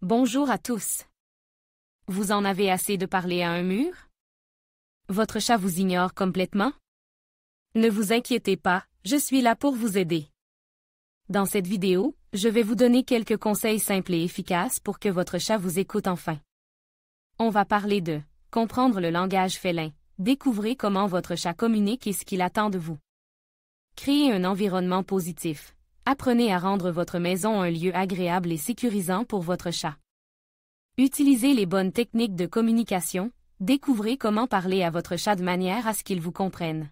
Bonjour à tous. Vous en avez assez de parler à un mur? Votre chat vous ignore complètement? Ne vous inquiétez pas, je suis là pour vous aider. Dans cette vidéo, je vais vous donner quelques conseils simples et efficaces pour que votre chat vous écoute enfin. On va parler de comprendre le langage félin. Découvrez comment votre chat communique et ce qu'il attend de vous. Créez un environnement positif. Apprenez à rendre votre maison un lieu agréable et sécurisant pour votre chat. Utilisez les bonnes techniques de communication. Découvrez comment parler à votre chat de manière à ce qu'il vous comprenne.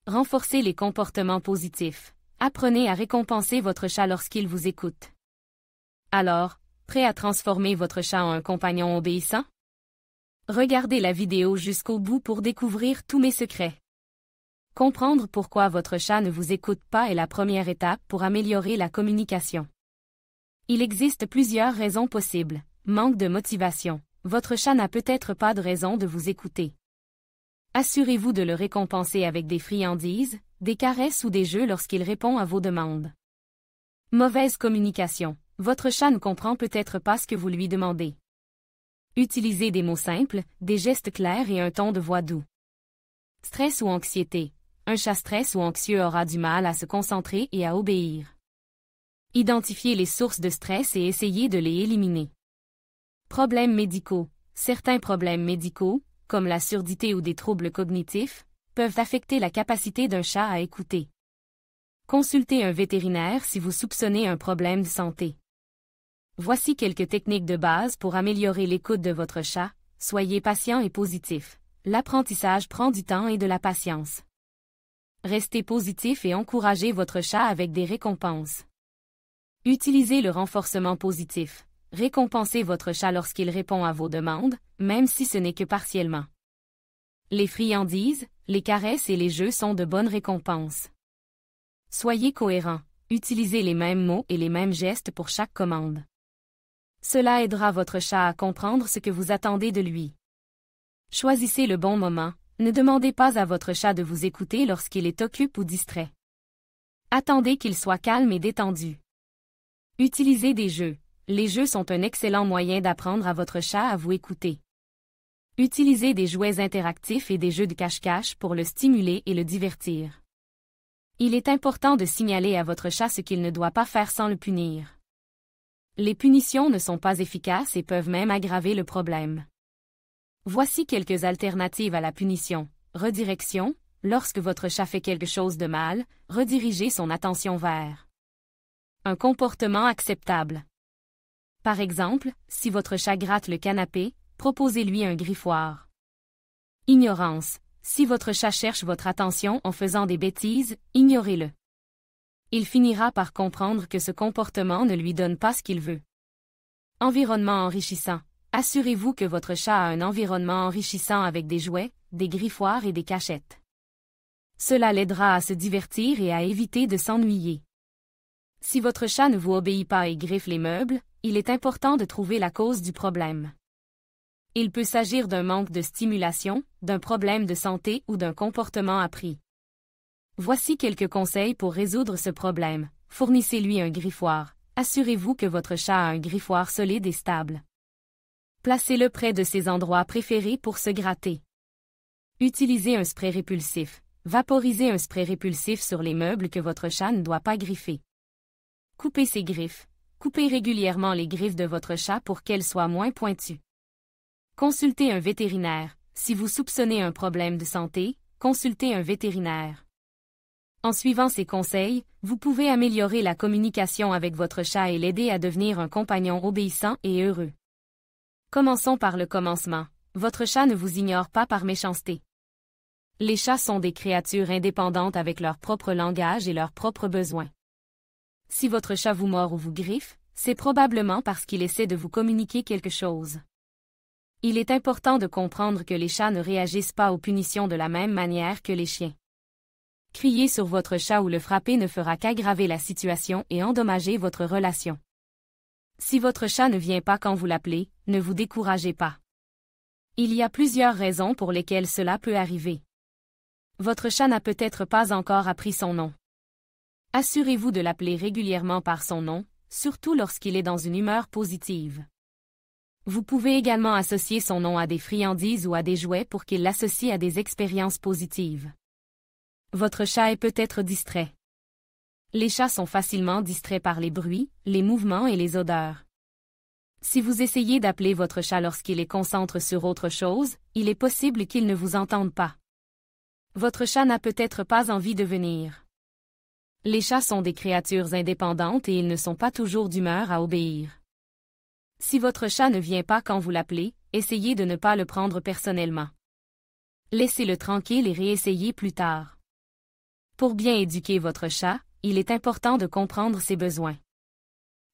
Renforcez les comportements positifs. Apprenez à récompenser votre chat lorsqu'il vous écoute. Alors, prêt à transformer votre chat en un compagnon obéissant? Regardez la vidéo jusqu'au bout pour découvrir tous mes secrets. Comprendre pourquoi votre chat ne vous écoute pas est la première étape pour améliorer la communication. Il existe plusieurs raisons possibles. Manque de motivation. Votre chat n'a peut-être pas de raison de vous écouter. Assurez-vous de le récompenser avec des friandises, des caresses ou des jeux lorsqu'il répond à vos demandes. Mauvaise communication. Votre chat ne comprend peut-être pas ce que vous lui demandez. Utilisez des mots simples, des gestes clairs et un ton de voix doux. Stress ou anxiété. Un chat stress ou anxieux aura du mal à se concentrer et à obéir. Identifiez les sources de stress et essayez de les éliminer. Problèmes médicaux. Certains problèmes médicaux, comme la surdité ou des troubles cognitifs, peuvent affecter la capacité d'un chat à écouter. Consultez un vétérinaire si vous soupçonnez un problème de santé. Voici quelques techniques de base pour améliorer l'écoute de votre chat. Soyez patient et positif. L'apprentissage prend du temps et de la patience. Restez positif et encouragez votre chat avec des récompenses. Utilisez le renforcement positif. Récompensez votre chat lorsqu'il répond à vos demandes, même si ce n'est que partiellement. Les friandises, les caresses et les jeux sont de bonnes récompenses. Soyez cohérent. Utilisez les mêmes mots et les mêmes gestes pour chaque commande. Cela aidera votre chat à comprendre ce que vous attendez de lui. Choisissez le bon moment. Ne demandez pas à votre chat de vous écouter lorsqu'il est occupé ou distrait. Attendez qu'il soit calme et détendu. Utilisez des jeux. Les jeux sont un excellent moyen d'apprendre à votre chat à vous écouter. Utilisez des jouets interactifs et des jeux de cache-cache pour le stimuler et le divertir. Il est important de signaler à votre chat ce qu'il ne doit pas faire sans le punir. Les punitions ne sont pas efficaces et peuvent même aggraver le problème. Voici quelques alternatives à la punition. Redirection. Lorsque votre chat fait quelque chose de mal, redirigez son attention vers un comportement acceptable. Par exemple, si votre chat gratte le canapé, proposez-lui un griffoir. Ignorance. Si votre chat cherche votre attention en faisant des bêtises, ignorez-le. Il finira par comprendre que ce comportement ne lui donne pas ce qu'il veut. Environnement enrichissant. Assurez-vous que votre chat a un environnement enrichissant avec des jouets, des griffoirs et des cachettes. Cela l'aidera à se divertir et à éviter de s'ennuyer. Si votre chat ne vous obéit pas et griffe les meubles, il est important de trouver la cause du problème. Il peut s'agir d'un manque de stimulation, d'un problème de santé ou d'un comportement appris. Voici quelques conseils pour résoudre ce problème. Fournissez-lui un griffoir. Assurez-vous que votre chat a un griffoir solide et stable. Placez-le près de ses endroits préférés pour se gratter. Utilisez un spray répulsif. Vaporisez un spray répulsif sur les meubles que votre chat ne doit pas griffer. Coupez ses griffes. Coupez régulièrement les griffes de votre chat pour qu'elles soient moins pointues. Consultez un vétérinaire. Si vous soupçonnez un problème de santé, consultez un vétérinaire. En suivant ces conseils, vous pouvez améliorer la communication avec votre chat et l'aider à devenir un compagnon obéissant et heureux. Commençons par le commencement. Votre chat ne vous ignore pas par méchanceté. Les chats sont des créatures indépendantes avec leur propre langage et leurs propres besoins. Si votre chat vous mord ou vous griffe, c'est probablement parce qu'il essaie de vous communiquer quelque chose. Il est important de comprendre que les chats ne réagissent pas aux punitions de la même manière que les chiens. Crier sur votre chat ou le frapper ne fera qu'aggraver la situation et endommager votre relation. Si votre chat ne vient pas quand vous l'appelez, ne vous découragez pas. Il y a plusieurs raisons pour lesquelles cela peut arriver. Votre chat n'a peut-être pas encore appris son nom. Assurez-vous de l'appeler régulièrement par son nom, surtout lorsqu'il est dans une humeur positive. Vous pouvez également associer son nom à des friandises ou à des jouets pour qu'il l'associe à des expériences positives. Votre chat est peut-être distrait. Les chats sont facilement distraits par les bruits, les mouvements et les odeurs. Si vous essayez d'appeler votre chat lorsqu'il est concentré sur autre chose, il est possible qu'il ne vous entende pas. Votre chat n'a peut-être pas envie de venir. Les chats sont des créatures indépendantes et ils ne sont pas toujours d'humeur à obéir. Si votre chat ne vient pas quand vous l'appelez, essayez de ne pas le prendre personnellement. Laissez-le tranquille et réessayez plus tard. Pour bien éduquer votre chat, il est important de comprendre ses besoins.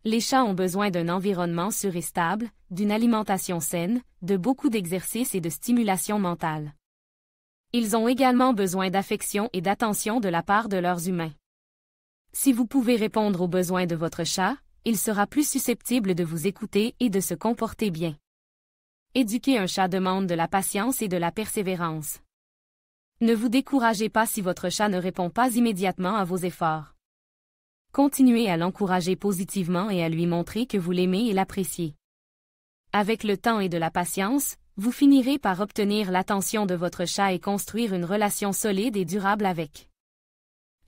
Les chats ont besoin d'un environnement sûr et stable, d'une alimentation saine, de beaucoup d'exercices et de stimulation mentale. Ils ont également besoin d'affection et d'attention de la part de leurs humains. Si vous pouvez répondre aux besoins de votre chat, il sera plus susceptible de vous écouter et de se comporter bien. Éduquer un chat demande de la patience et de la persévérance. Ne vous découragez pas si votre chat ne répond pas immédiatement à vos efforts. Continuez à l'encourager positivement et à lui montrer que vous l'aimez et l'appréciez. Avec le temps et de la patience, vous finirez par obtenir l'attention de votre chat et construire une relation solide et durable avec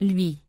lui.